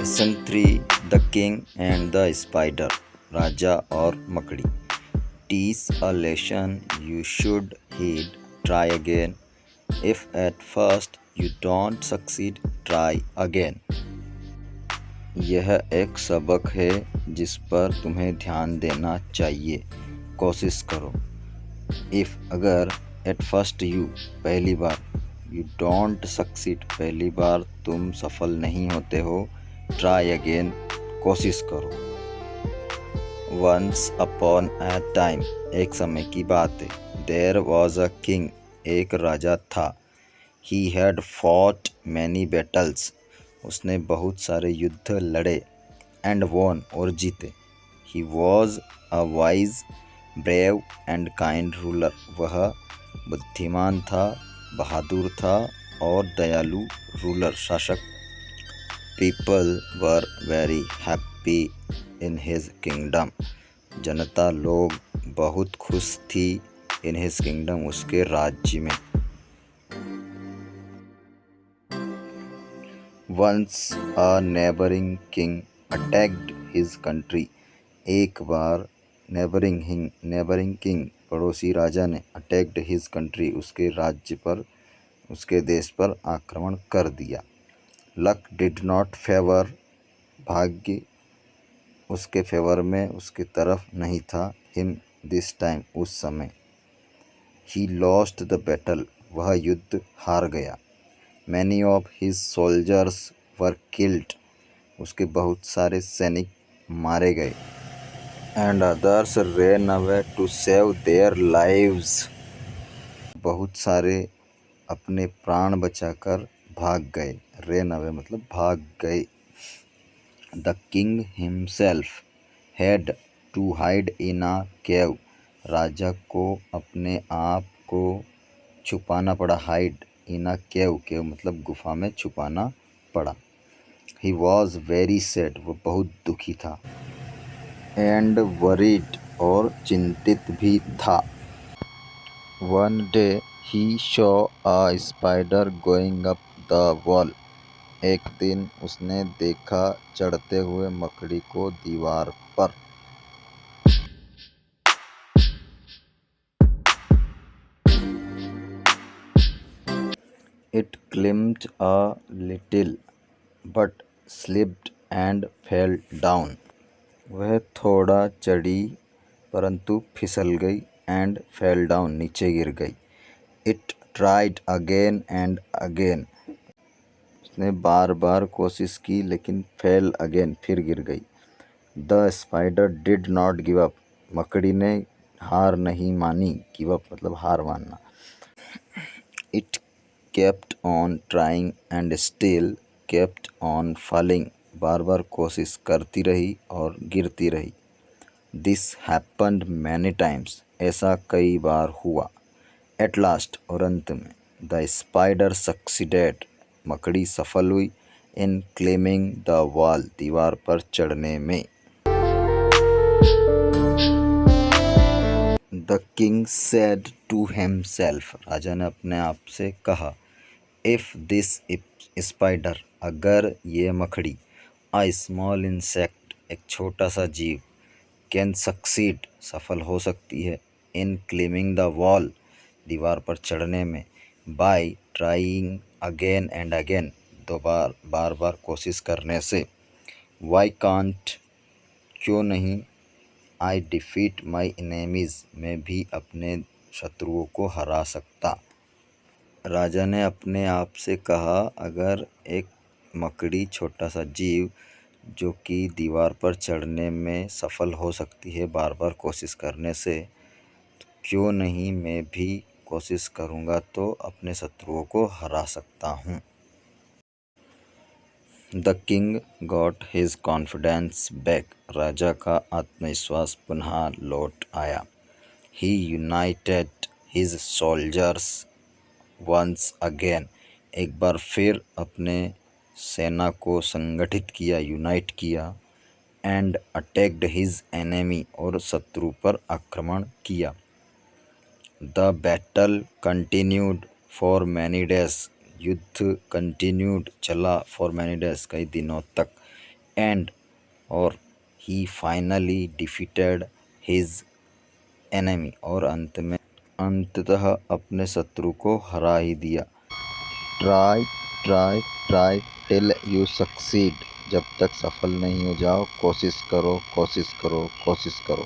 Lesson 3 the king and the spider राजा और मकड़ी teach a lesson you should heed try again if at first you don't succeed try again. यह एक सबक है जिस पर तुम्हें ध्यान देना चाहिए, कोशिश करो। इफ़ अगर एट फर्स्ट यू पहली बार, यू डोंट सक्सीड पहली बार तुम सफल नहीं होते हो, ट्राई अगेन कोशिश करो। वंस अपॉन ए टाइम एक समय की बात है। देयर वॉज अ किंग एक राजा था। He had fought many battles उसने बहुत सारे युद्ध लड़े। एंड वॉन और जीते। He was a wise brave and kind ruler वह बुद्धिमान था, बहादुर था और दयालु रूलर शासक। People were very happy in his kingdom जनता लोग बहुत खुश थी। इन हिज किंगडम उसके राज्य में। Once a neighbouring king attacked his country एक बार नेबरिंग किंग पड़ोसी राजा ने अटैक्ड हिज कंट्री उसके राज्य पर, उसके देश पर आक्रमण कर दिया। लक डिड नॉट फेवर भाग्य उसके फेवर में, उसकी तरफ नहीं था। हिम दिस टाइम उस समय। ही लॉस्ट द बैटल वह युद्ध हार गया। Many of his soldiers were killed उसके बहुत सारे सैनिक मारे गए। And others ran away to save their lives बहुत सारे अपने प्राण बचाकर भाग गए। रेन अवे मतलब भाग गए। The king himself had to hide in a cave राजा को अपने आप को छुपाना पड़ा। हाइड इन अ केव मतलब गुफा में छुपाना पड़ा। ही वॉज वेरी सैड वो बहुत दुखी था। एंड वरीड और चिंतित भी था। One day he saw a spider going up the wall एक दिन उसने देखा चढ़ते हुए मकड़ी को दीवार पर। It climbed a little but slipped and fell down वह थोड़ा चढ़ी परंतु फिसल गई। एंड फेल डाउन नीचे गिर गई। It tried again and again उसने बार बार कोशिश की लेकिन फेल अगेन फिर गिर गई। The spider did not give up मकड़ी ने हार नहीं मानी। गिव अप मतलब हार मानना। It kept on trying and still kept on falling बार बार कोशिश करती रही और गिरती रही। दिस हैपन्ड मैनी टाइम्स ऐसा कई बार हुआ। एट लास्ट और अंत में द स्पाइडर सक्सीडेड मकड़ी सफल हुई। इन क्लेमिंग द वॉल दीवार पर चढ़ने में। The king said to himself राजा ने अपने आप से कहा। इफ दिस स्पाइडर अगर ये मकड़ी अ स्मॉल इंसेक्ट एक छोटा सा जीव कैन सक्सीड सफल हो सकती है। इन क्लेमिंग द वॉल दीवार पर चढ़ने में। By trying again and again बार बार कोशिश करने से। वाई कांट क्यों नहीं। आई डिफीट माई एनेमीज मैं भी अपने शत्रुओं को हरा सकता। राजा ने अपने आप से कहा अगर एक मकड़ी छोटा सा जीव जो कि दीवार पर चढ़ने में सफल हो सकती है बार बार कोशिश करने से, तो क्यों नहीं मैं भी कोशिश करूँगा तो अपने शत्रुओं को हरा सकता हूँ। The king got his confidence back राजा का आत्मविश्वास पुनः लौट आया। He united his soldiers once again एक बार फिर अपने सेना को संगठित किया, यूनाइट किया। एंड अटैक्ड हिज एनेमी और शत्रु पर आक्रमण किया। The battle continued for many days युद्ध कंटिन्यूड चला फॉर मैनी डेज कई दिनों तक। एंड और ही फाइनली डिफीटेड हिज एनिमी और अंततः अपने शत्रु को हरा ही दिया। Try try try till you succeed, जब तक सफल नहीं हो जाओ कोशिश करो कोशिश करो कोशिश करो।